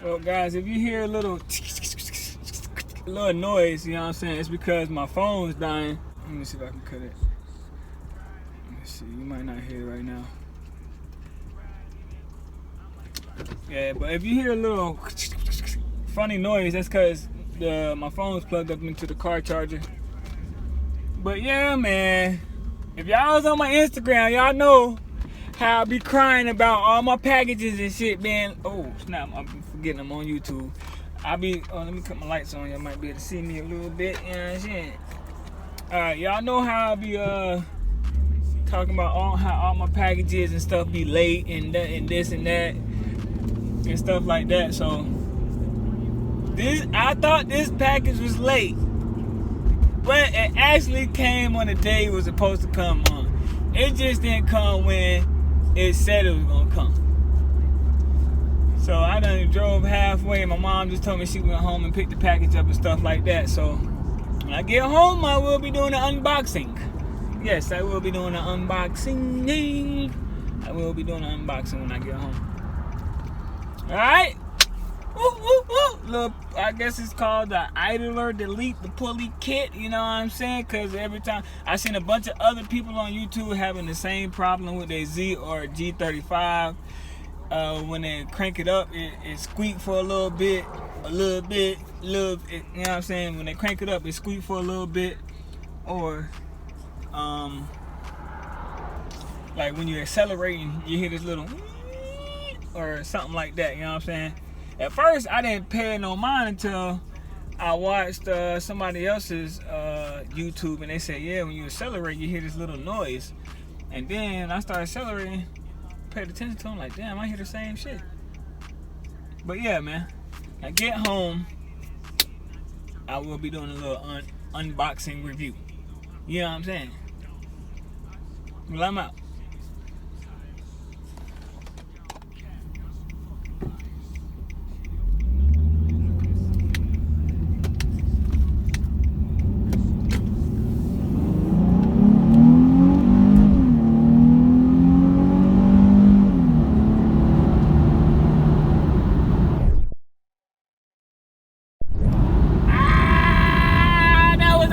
Well, guys, if you hear a little noise, you know what I'm saying, it's because my phone's dying. Let me see if I can cut it. Let me see. You might not hear it right now. Yeah, but if you hear a little funny noise, that's because my phone's plugged up into the car charger. But yeah, man, if y'all was on my Instagram, y'all know how I be crying about all my packages and shit, man. Oh, snap, I'm forgetting I'm on YouTube. Let me cut my lights on. Y'all might be able to see me a little bit, you know what I'm saying? Alright, y'all know how I be talking about how all my packages and stuff be late and that and this and that and stuff like that. So I thought this package was late, but it actually came on the day it was supposed to come on. It just didn't come when it said it was gonna come. So I done drove halfway. My mom just told me she went home and picked the package up and stuff like that. So when I get home, I will be doing the unboxing. Yes, I will be doing the unboxing. I will be doing the unboxing when I get home. Alright? Look, I guess it's called the Idler Delete the Pulley kit, you know what I'm saying? Because every time I seen a bunch of other people on YouTube having the same problem with their Z or G35. When they crank it up, it squeak for a little bit, you know what I'm saying? When they crank it up, it squeak for a little bit, or like when you're accelerating, you hear this little or something like that, you know what I'm saying? At first, I didn't pay no mind until I watched somebody else's YouTube, and they said, yeah, when you accelerate, you hear this little noise. And then I started accelerating, paid attention to them, like, damn, I hear the same shit. But yeah, man, I get home, I will be doing a little unboxing review. You know what I'm saying? Well, I'm out.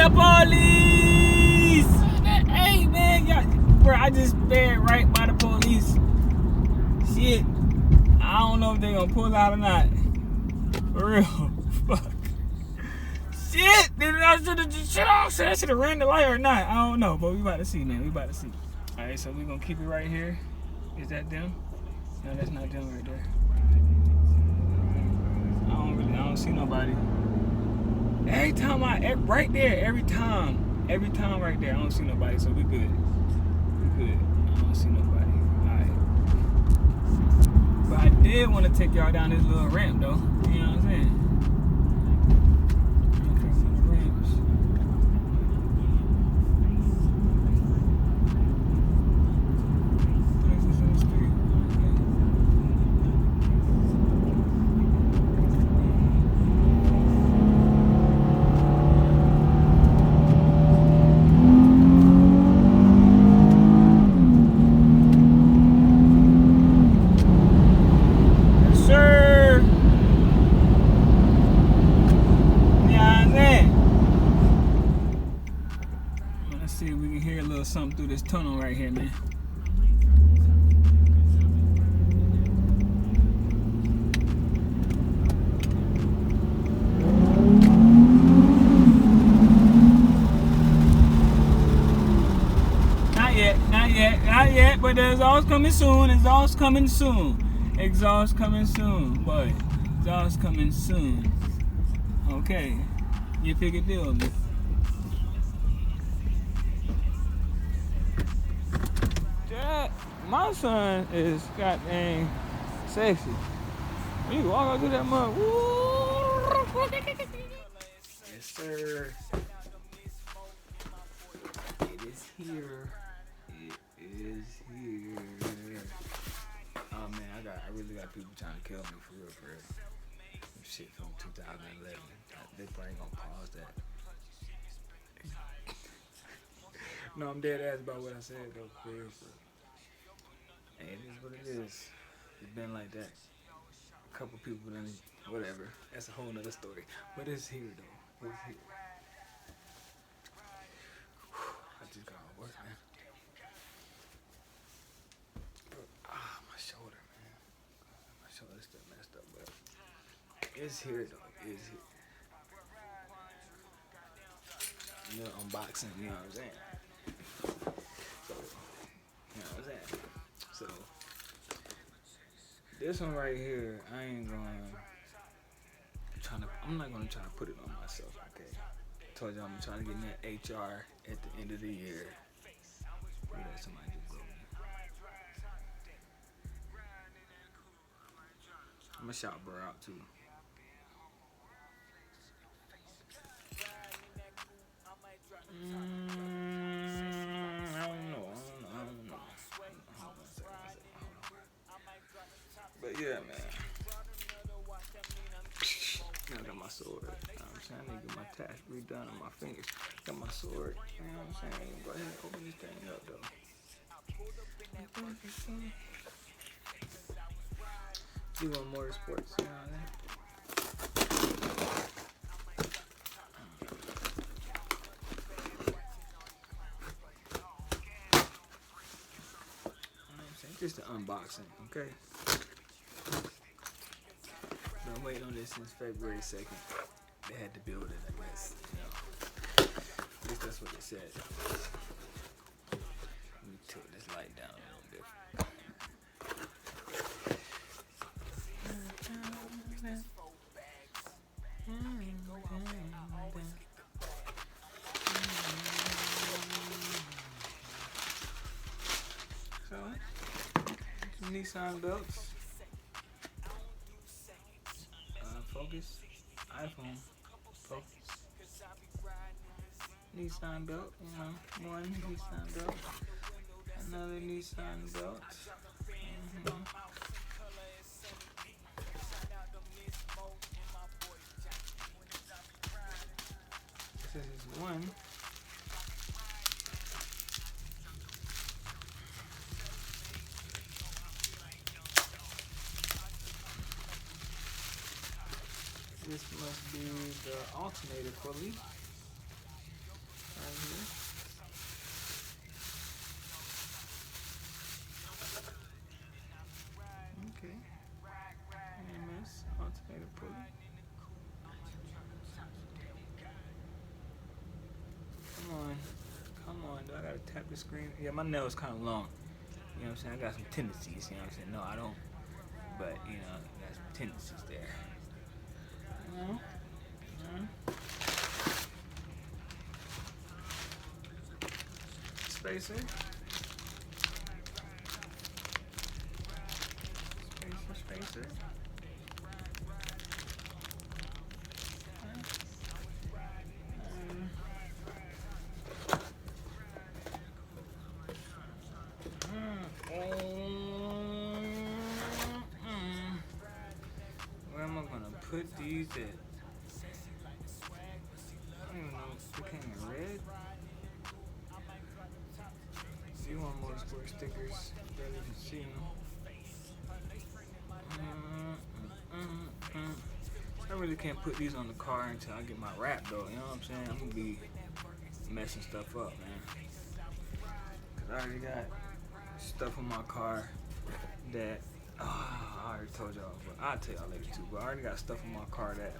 Police! Hey, man, bro, I just sped right by the police. Shit, I don't know if they gonna pull out or not. For real, fuck. Shit, I should have ran the light or not. I don't know, but we about to see, man. We about to see. All right, so we gonna keep it right here. Is that them? No, that's not them right there. I don't see nobody. Every time right there, every time right there, I don't see nobody, so we good. We good. I don't see nobody. Alright. But I did want to take y'all down this little ramp, though. You know what I'm saying? Okay, for the ramps. This is in the street. See if we can hear a little something through this tunnel right here, man. Not yet, but the exhaust coming soon. Exhaust coming soon, boy. Exhaust coming soon. Okay, you pick a deal, man. My son is goddamn sexy. You walk out to that mug. Yes, sir. It is here. It is here. Oh man, I really got people trying to kill me for real. Some shit from 2011. They probably gonna pause that. No, I'm dead ass about what I said though, for real. Hey, it is what it is. It's been like that. A couple people done, whatever. That's a whole nother story. But it's here though. It's here. I just got off work, man. My shoulder, man. My shoulder's still messed up, but it's here though. It's here. You know, unboxing, you know what I'm saying? So, you know what I'm saying? So, this one right here, I'm not gonna try to put it on myself, okay? I told you I'm trying to get me an HR at the end of the year. Where did somebody just go? I'm gonna shout bro out too. I don't know. But yeah, man. I got my sword. You know what I'm saying? I need to get my task redone on my fingers. Got my sword. You know what I'm saying? Go ahead and open this thing up, though. You want Motorsports, you know what I mean? Just an unboxing, okay? Been waiting on this since February 2nd. They had to build it, I guess. You know. At least that's what they said. Let me tilt this light down a little bit. So, some NISSAN belts. Focus. iPhone. Focus. NISSAN belt. You know, one NISSAN belt. Another NISSAN belt. This is one. This must be the alternator pulley right here. Okay. AMS alternator pulley. Come on. Do I gotta tap the screen? Yeah, my nail's kind of long. You know what I'm saying? I got some tendencies. You know what I'm saying? No, I don't. But you know, I got some tendencies there. Spacer. Spacer. Where am I gonna put these at? I don't even know. They came in red. You want Motorsport stickers? Better you can see them. I really can't put these on the car until I get my wrap, though. You know what I'm saying? I'm gonna be messing stuff up, man. Cause I already got stuff on my car that I already told y'all, but I'll tell y'all later too. But I already got stuff on my car that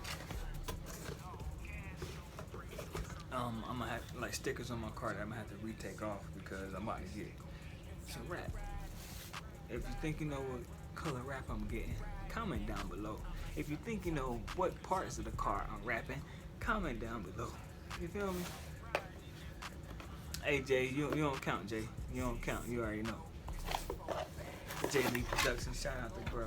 I'm gonna have like stickers on my car that I'm gonna have to retake off because I'm about to get some wrap. If you think you know what color wrap I'm getting, comment down below. If you think you know what parts of the car I'm wrapping, comment down below. You feel me? Hey Jay, you don't count, Jay. You don't count. You already know. J Lee Productions, shout out to bro.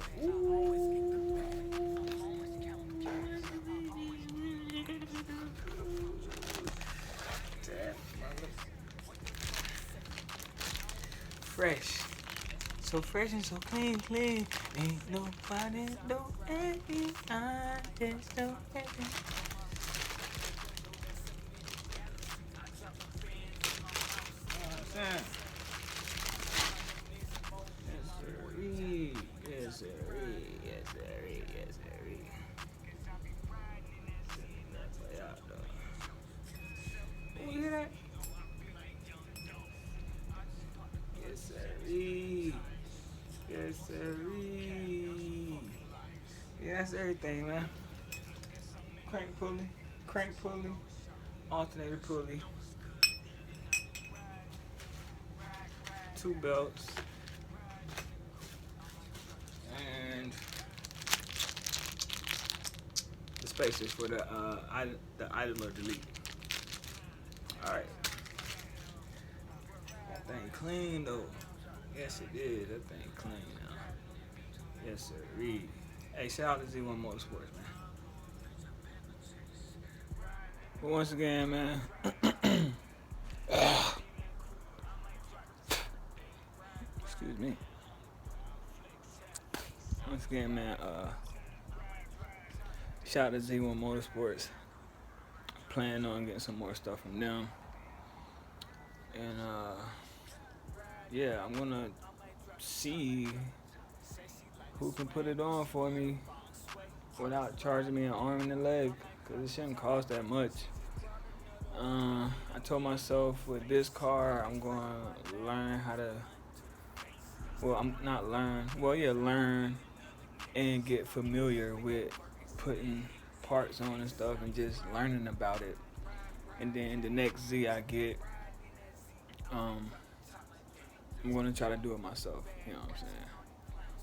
Fresh. So fresh and so clean. Ain't nobody do anything. I just do anything. Yes, sir. that's everything, man. Crank pulley, alternator pulley, 2 belts, and the spacers for the idle or delete. All right. That thing clean though. Yes, it is. That thing clean now. Yes, sir. Read. Hey, shout out to Z1 Motorsports, man. But once again, man. Excuse me. Once again, man. Shout out to Z1 Motorsports. Planning on getting some more stuff from them. And yeah, I'm gonna see who can put it on for me without charging me an arm and a leg, because it shouldn't cost that much. I told myself with this car I'm gonna learn how to, learn and get familiar with putting parts on and stuff and just learning about it. And then the next Z I get, I'm gonna try to do it myself, you know what I'm saying?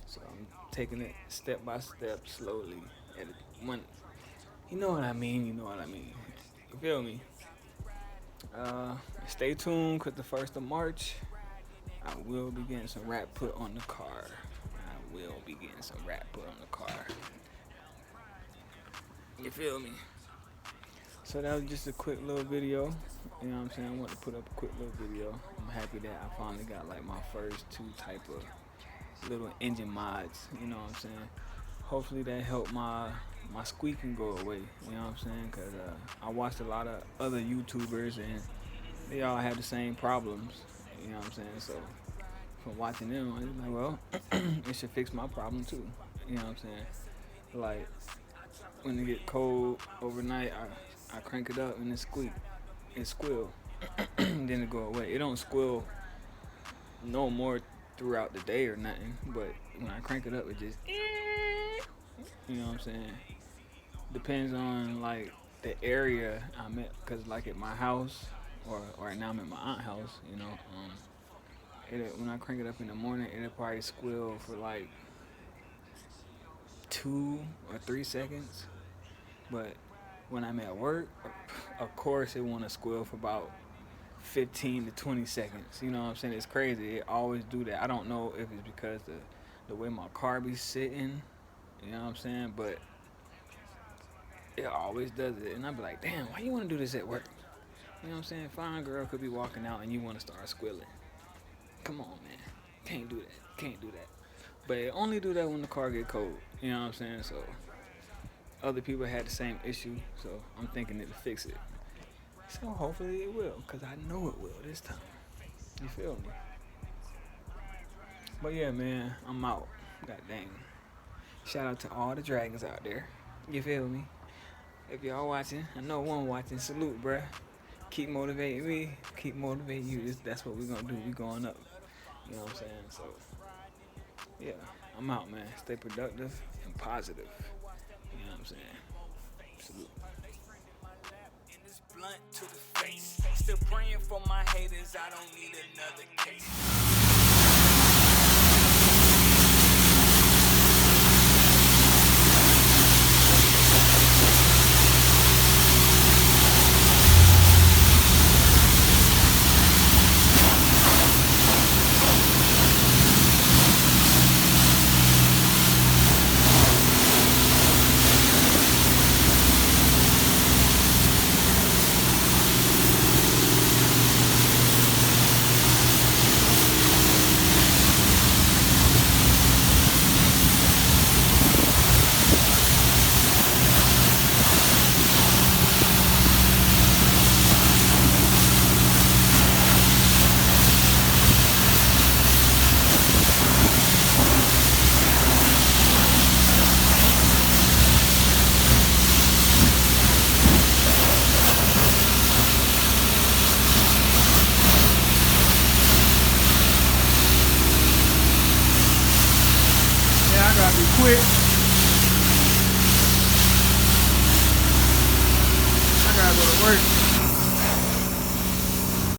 So I'm taking it step by step, slowly. You know what I mean? You feel me? Stay tuned, cause the 1st of March, I will be getting some wrap put on the car. You feel me? So that was just a quick little video. You know what I'm saying? I want to put up a quick little video. I'm happy that I finally got like my first 2 type of little engine mods. You know what I'm saying? Hopefully that helped my squeaking go away. You know what I'm saying? Because I watched a lot of other YouTubers and they all had the same problems. You know what I'm saying? So from watching them, I was like, well, it should fix my problem too. You know what I'm saying? Like when it get cold overnight, I crank it up and it squeal. Then it go away. It don't squeal no more throughout the day or nothing, but when I crank it up, it just, you know what I'm saying? Depends on like the area I'm at, cause like at my house or right now I'm at my aunt's house, you know. When I crank it up in the morning, it'll probably squeal for like 2 or 3 seconds, but when I'm at work, of course it want to squeal for about 15 to 20 seconds. You know what I'm saying? It's crazy. It always do that. I don't know if it's because the way my car be sitting, you know what I'm saying? But it always does it. And I be like, damn, why you want to do this at work? You know what I'm saying? Fine girl could be walking out and you want to start squealing. Come on, man. Can't do that. But it only do that when the car get cold. You know what I'm saying? So other people had the same issue, so I'm thinking it'll fix it. So hopefully it will, because I know it will this time. You feel me? But yeah, man, I'm out. God dang. Shout out to all the dragons out there. You feel me? If y'all watching, I know one watching, salute, bruh. Keep motivating me, keep motivating you. That's what we're going to do. We going up. You know what I'm saying? So, yeah, I'm out, man. Stay productive and positive. You know what I'm saying? Salute. Blunt to the face. Still praying for my haters. I don't need another case.